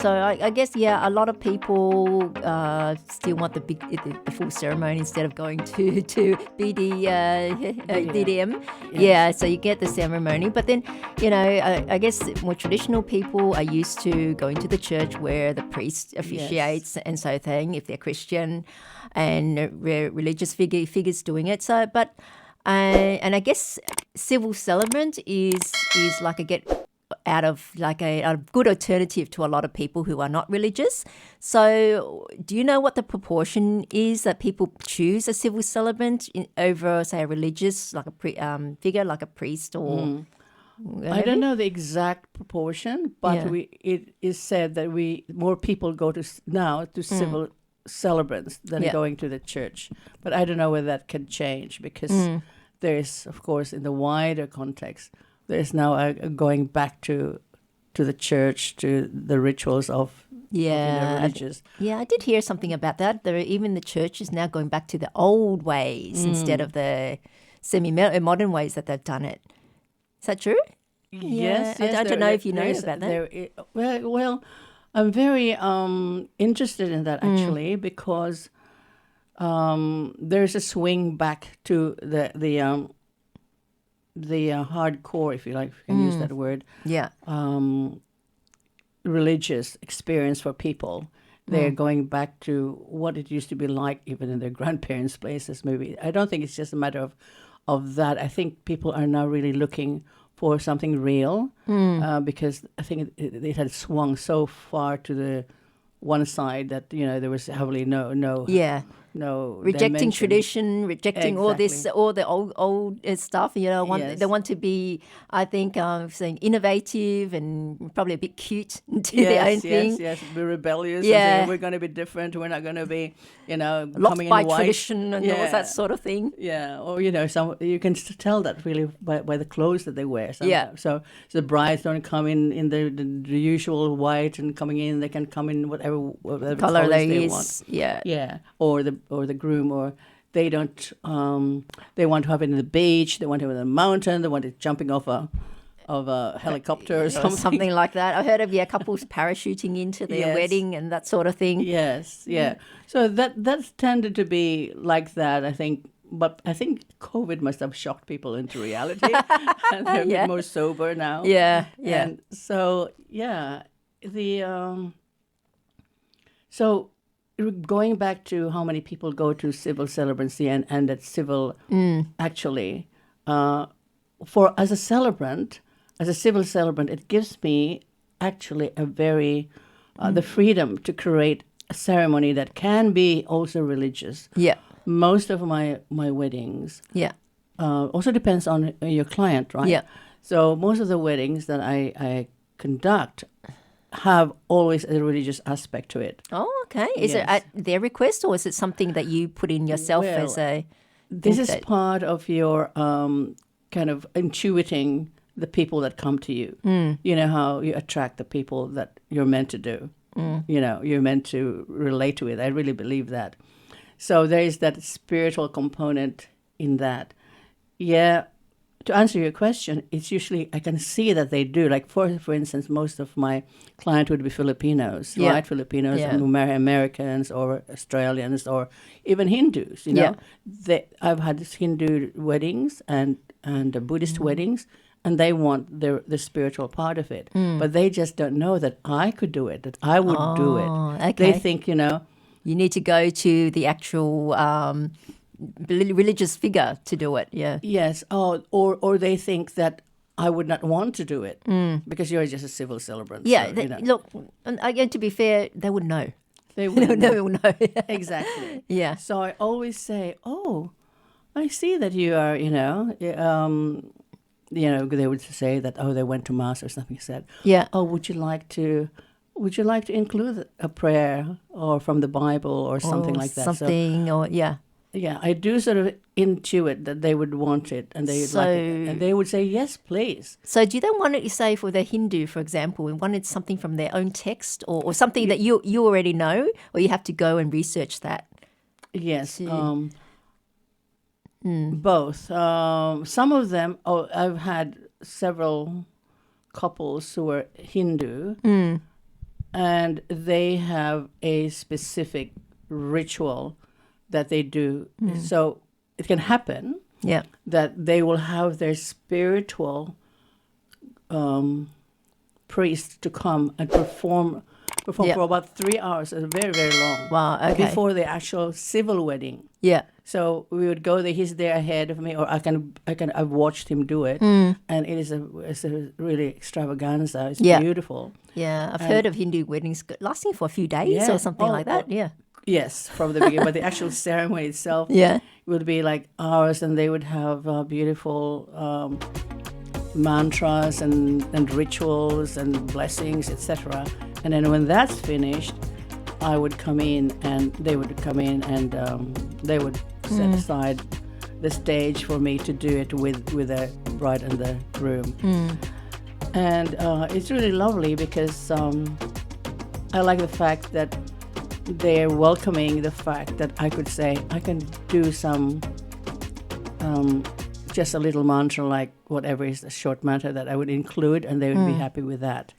So I guess, yeah, a lot of people still want the full ceremony instead of going to DDM. Yeah, so you get the ceremony. But then, I guess more traditional people are used to going to the church where the priest officiates and so thing, if they're Christian, and religious figures doing it. So, but and I guess civil celebrant is like a good alternative to a lot of people who are not religious. So do you know what the proportion is that people choose a civil celebrant over, say, a religious, like a figure, like a priest or... I don't know the exact proportion, but it is said that more people go to civil celebrants than going to the church. But I don't know whether that can change because there is, of course, in the wider context, there's now a going back to the church, to the rituals of religious. I did hear something about that. Even the church is now going back to the old ways instead of the semi-modern ways that they've done it. Is that true? Yes. I don't know if you know about that. Well, I'm very interested in that actually because there's a swing back to the hardcore, if you like, if you can use that word, religious experience for people. They're going back to what it used to be like even in their grandparents' places, maybe. I don't think it's just a matter of that. I think people are now really looking for something real because I think it had swung so far to the one side that, there was heavily no rejecting dimension. Tradition, rejecting all the old stuff. They want to be, I think, saying innovative and probably a bit cute and do their own thing. Yes, be rebellious. And say, we're going to be different. We're not going to be, locked coming by in white. tradition and all that sort of thing. Yeah, or you can tell that really by the clothes that they wear. So the brides don't come in the usual white, and coming in they can come in whatever color they want. Yeah, or the groom, or they don't. They want to have it in the beach. They want to have it in the mountain. They want it jumping off a helicopter or something. Something like that. I heard of couples parachuting into their wedding and that sort of thing. Yes, yeah. So that's tended to be like that, I think. But I think COVID must have shocked people into reality, and they're a bit more sober now. Yeah. And so so going back to how many people go to civil celebrancy and that civil actually as a civil celebrant, it gives me actually a very the freedom to create a ceremony that can be also religious. Yeah. Most of my weddings also depends on your client, right? Yeah. So most of the weddings that I conduct have always a religious aspect to it. Oh, okay. Is it at their request, or is it something that you put in yourself as a... This is part of your kind of intuiting the people that come to you. You know how you attract the people that you're meant to do. You're meant to relate to it. I really believe that. So there is that spiritual component in that. Yeah. To answer your question, it's usually, I can see that they do. Like, for instance, most of my clients would be Filipinos, right? Filipinos who marry Americans or Australians or even Hindus, I've had Hindu weddings and Buddhist weddings, and they want the spiritual part of it. But they just don't know that I could do it, that I would do it. Okay. They think, You need to go to the actual... religious figure to do it, Yes, or they think that I would not want to do it because you're just a civil celebrant. Yeah, so, look, to be fair, they would know. They would know. Exactly. Yeah. So I always say, I see that you are, they would say that, they went to mass or something. Said, would you like to include a prayer or from the Bible or something like that? Yeah, I do sort of intuit that they would want it, and they would like it, and they would say yes, please. So, do they want it? You say for the Hindu, for example, wanted something from their own text, or something that you already know, or you have to go and research that? Yes, both. Some of them, I've had several couples who were Hindu, and they have a specific ritual that they do. So it can happen that they will have their spiritual priest to come and perform for about 3 hours. It's very, very long. Wow, okay. Before the actual civil wedding. Yeah. So we would go there. He's there ahead of me, or I've watched him do it, and it's a really extravaganza. It's beautiful. Yeah, I've heard of Hindu weddings lasting for a few days or something like that. Yeah. Yes, from the beginning, but the actual ceremony itself would be like hours, and they would have beautiful mantras and rituals and blessings, etc. And then when that's finished, I would come in, and they would come in, and they would set aside the stage for me to do it with the bride and the groom. And it's really lovely because I like the fact that they're welcoming the fact that I could say, I can do some, just a little mantra, like whatever is the short mantra that I would include, and they would be happy with that.